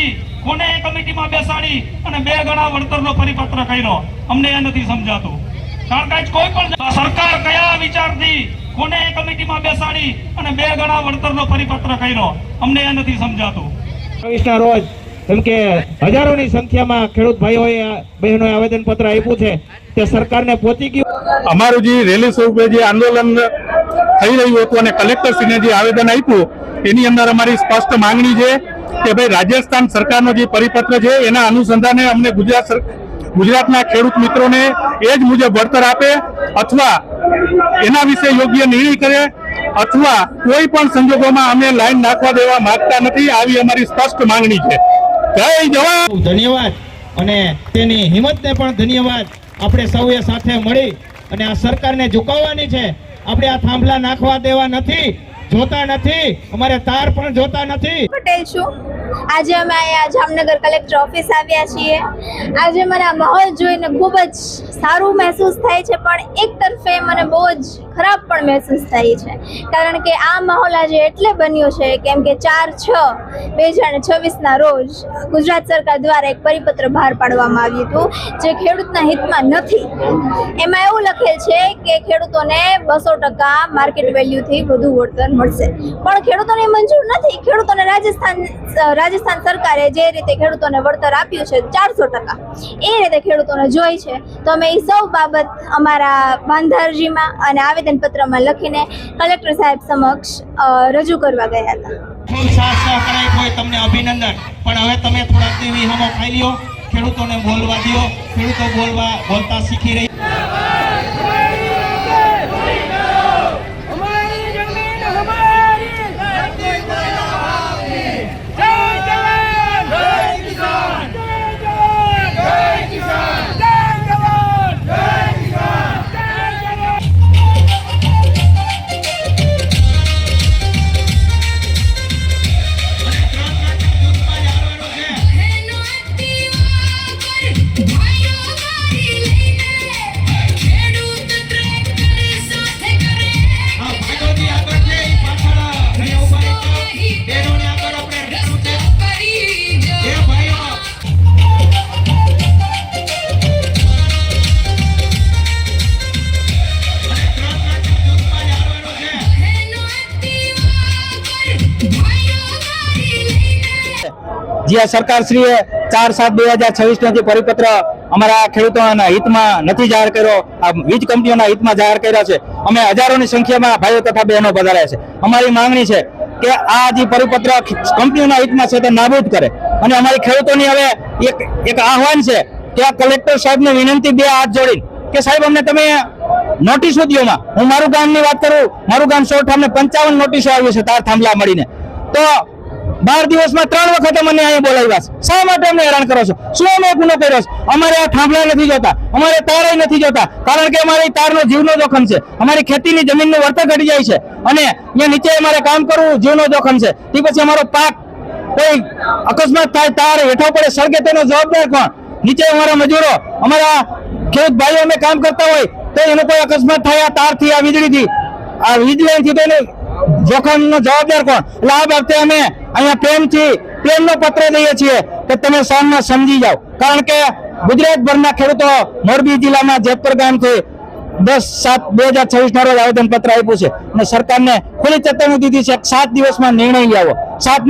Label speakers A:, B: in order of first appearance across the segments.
A: વિચારથી કોને એ કમિટીમાં બેસાડી અને 2 ગણા વળતરનો પરિપત્ર કર્યો, અમને એ નથી સમજાતું। કારણ કે કોઈ પણ સરકાર કયા વિચારથી કોને એ કમિટીમાં બેસાડી અને 2 ગણા વળતરનો પરિપત્ર કર્યો, અમને એ નથી સમજાતું।
B: 24ના રોજ કેમ કે હજારોની સંખ્યામાં ખેડૂત ભાઈઓએ બહેનોએ આવેદન પત્ર આપ્યું છે તે સરકારને પહોંચી ગયું।
C: અમારું જે રેલી સ્વરૂપે જે આંદોલન થઈ રહ્યું હતું અને કલેક્ટરશ્રીને જે આવેદન આપ્યું એની અંદર અમારી સ્પષ્ટ માંગણી છે કે ભાઈ રાજસ્થાન સરકારનો જે પરિપત્ર છે એના અનુસંધાને અમને ગુજરાતના ખેડૂત મિત્રોને એ જ મુજબ વળતર આપે અથવા એના વિશે યોગ્ય નિર્ણય કરે અથવા કોઈ પણ સંજોગોમાં અમે લાઈન નાખવા દેવા માંગતા નથી, આવી અમારી સ્પષ્ટ માંગણી છે। જય જવાન।
B: ધન્યવાદ અને તેની હિંમતને પણ ધન્યવાદ। આપણે સૌએ સાથે મળી અને આ સરકારને ઝુકાવવાની છે। આપણે આ થાંભલા નાખવા દેવા નથી, જોતા નથી, અમારે તાર પણ જોતા નથી।
D: પટેલ છું। આજે અમે અહીંયા જામનગર કલેક્ટર ઓફિસ આવ્યા છીએ। આજે મને આ માહોલ જોઈને ખૂબ જ સારું મહેસૂસ થાય છે, પણ એક તરફે મને બહુ જ ખરાબ પણ મહેસૂસ થાય છે, કારણ કે આ માહોલ આજે એટલે બન્યો છે કેમ કે 4/6/2026ના રોજ ગુજરાત સરકાર દ્વારા એક પરિપત્ર બહાર પાડવામાં આવ્યું હતું જે ખેડૂતના હિતમાં નથી। એમાં એવું લખેલ છે કે ખેડૂતોને 200% માર્કેટ વેલ્યુથી વધુ વળતર મળશે, પણ ખેડૂતોને મંજૂર નથી। ખેડૂતોને રાજસ્થાન સરકારે જે રીતે ખેડૂતોને વળતર આપ્યું છે 400%, એ રીતે ખેડૂતોને જોઈ છે। તો અમે એ સૌ બાબત અમારા બાંધારજીમાં અને આવેદનપત્રમાં લખીને કલેક્ટર સાહેબ સમક્ષ રજૂ કરવા ગયા હતા।
B: ખૂબ સાથ સહકાર હોય તમને અભિનંદન, પણ હવે તમે થોડાક દેવી હમો ખાઈ લ્યો, ખેડૂતોને બોલવા દો, ખેડૂતો બોલતા શીખી રહી। જે સરકારશ્રીએ 4/7/2026નો જે પરિપત્ર અમારા ખેડૂતોના હિતમાં નથી જાહેર કર્યો, આ વીજ કંપનીઓના હિતમાં જાહેર કર્યા છે। અમે હજારોની સંખ્યામાં ભાઈઓ તથા બહેનો પધાર્યા છે। અમારી માંગણી છે કે આ જે પરિપત્ર કંપનીઓના હિતમાં છે તે નાબૂદ કરે અને અમારી ખેડૂતોની હવે એક આહવાન છે કે આ કલેક્ટર સાહેબને વિનંતી 2 હાથ જોડી કે સાહેબ અમને તમે નોટિસો દોમાં, હું મારું ગામની વાત કરું, મારું ગામ સોરઠામને 55 નોટિસો આવી છે તાર થાંભલા મળીને, તો 12 દિવસમાં 3 વખત મને અહીંયા બોલાવ્યા છે। શા માટે અમને હેરાન કરો છો? શું અમે ગુનો કર્યો છે? અમારે આ થાંભલા નથી જોતા, અમારે તાર નથી જોતા, કારણ કે અમારી તારનો જીવનો જોખમ છે। અમારી ખેતીની જમીનનું વળતર ઘટી જાય છે અને અહીંયા નીચે અમારે કામ કરવું જીવનો જોખમ છે। તે પછી અમારો પાક કોઈ અકસ્માત થાય, તાર હેઠો પડે, સળગે, તેનો જવાબદાર કોણ? નીચે અમારા મજૂરો, અમારા ખેડૂત ભાઈઓ અમે કામ કરતા હોય તો એનો કોઈ અકસ્માત થાય આ તારથી, આ વીજળીથી, આ વીજ લાઈનથી, તો એનો જોખમનો જવાબદાર કોણ? એટલે આ બાબતે અમે અહીંયા પ્રેમનો પત્ર દઈએ છીએ કે તમે સામમાં સમજી જાઓ, કારણ કે ગુજરાતભરના ખેડૂતો મોરબી જિલ્લાના જેતપર ગામથી 10/7/2026ના રોજ આવેદન પત્ર આપ્યું છે અને સરકારને ખુલ્લી ચેતવણી દીધી છે 7 દિવસમાં નિર્ણય લઈ આવો। 7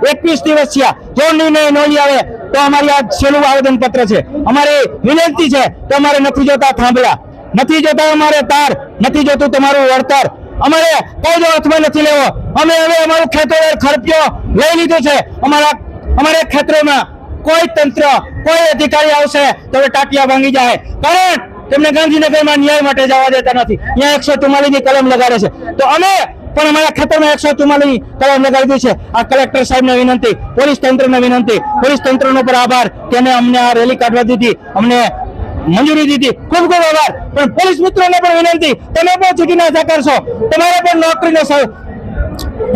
B: 21 દિવસ થયા, જો નિર્ણય ન લઈ આવે તો અમારી આ છેલ્લું આવેદન પત્ર છે। અમારી વિનંતી છે કે અમારે નથી જોતા થાંભલા, નથી જોતા અમારે તાર, નથી જોતું તમારું વળતર, અમારે કાયદો હાથમાં નથી લેવો। અમે હવે અમારું ખેતર ખર્ચ્યો લઈ લીધું છે। અમારા ખેતરોમાં કોઈ તંત્ર, કોઈ અધિકારી આવશે તો ટાટિયા ભાંગી જાય, કારણ તેમને ગાંધીનગરમાં ન્યાય માટે જવા દેતા નથી। અહીંયા 144ની કલમ લગાડે છે, તો અમે પણ અમારા ખેતરમાં 144ની કલમ લગાડી છે। આ કલેક્ટર સાહેબને વિનંતી, પોલીસ તંત્રને વિનંતી, પોલીસ તંત્રનો પર આભાર કે અમને આ રેલી કાઢવા દીધી, અમને મંજૂરી દીધી, ખૂબ ખૂબ આભાર। પણ પોલીસ મિત્રોને પણ વિનંતી, તમે પણ ચૂંટણી ના કરશો, તમારે પણ નોકરીનો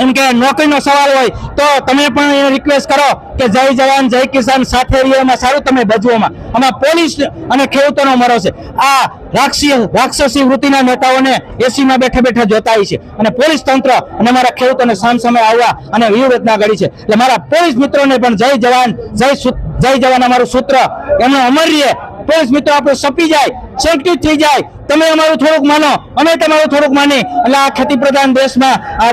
B: એમ કે નોકરીનો સવાલ હોય તો તમે પણ એ રિક્વેસ્ટ કરો કે જય જવાન જય કિસાન સાથે રહીએ, એમાં સારું તમે બજવોમાં. આમાં પોલીસ અને ખેડૂતોનો મરો છે. આ રાક્ષસી વૃત્તિના નેતાઓને એસીમાં બેઠા બેઠા જોતા હોય છે અને પોલીસ તંત્ર અને અમારા ખેડૂતોને સામસામે આવવા અને વ્યૂહરચના ઘડી છે. એટલે મારા પોલીસ મિત્રોને પણ જય જવાન જય જવાન અમારું સૂત્ર એમનું અમર રહે. પોલીસ મિત્રો આપણે સપી જાય, સેન્સિટિવ થઈ જાય, તમે અમારું થોડુંક માનો, અમે તમારું થોડુંક માની, એટલે આ ખેતી પ્રધાન દેશમાં આ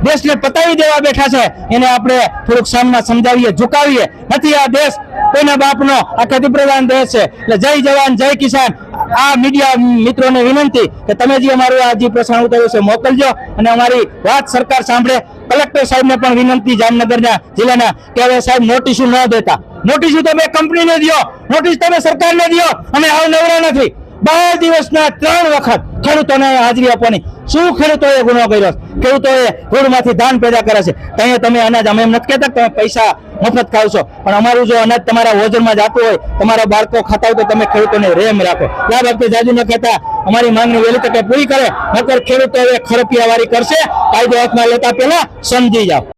B: દેશને પતાવી દેવા બેઠા છે એને આપણે થોડુંક સામના સમજાવીએ, ઝુકાવીએ. નથી આ દેશ કોઈના બાપનો, આ ખેતી પ્રધાન દેશ છે. એટલે જય જવાન જય કિસાન. આ મીડિયા મિત્રોને વિનંતી કે તમે જે અમારું આ જે પ્રસારણ ઉતાર્યું છે મોકલજો અને અમારી વાત સરકાર સાંભળે. કલેક્ટર સાહેબને પણ વિનંતી જામનગરના જિલ્લાના કે હવે સાહેબ નોટિસો ન દેતા, નોટિસો તમે કંપનીને દો, નોટિસ તમે સરકારને દો. અમે આવ નવરા નથી. 12 દિવસના 3 વખત ખેડૂતોને હાજરી આપવાની. શું ખેડૂતોએ ગુનો કર્યો? ખેડૂતોએ ધૂળમાંથી ધાન પેદા કરે છે. ત્યાં તમે અનાજ, અમે એમ નથી કહેતા કે તમે પૈસા મફત ખાવ છો, પણ અમારું જો અનાજ તમારા વજનમાં જતું હોય, તમારા બાળકો ખાતા હોય તો તમે ખેડૂતોને રેમ રાખો. આ બાબતે જાજુ ન કહેતા અમારી માંગણી વહેલી તકે પૂરી કરે, નકર ખેડૂતો હવે ખરપિયાવારી કરશે. કાયદો હાથમાં લેતા પહેલા સમજી જાઓ.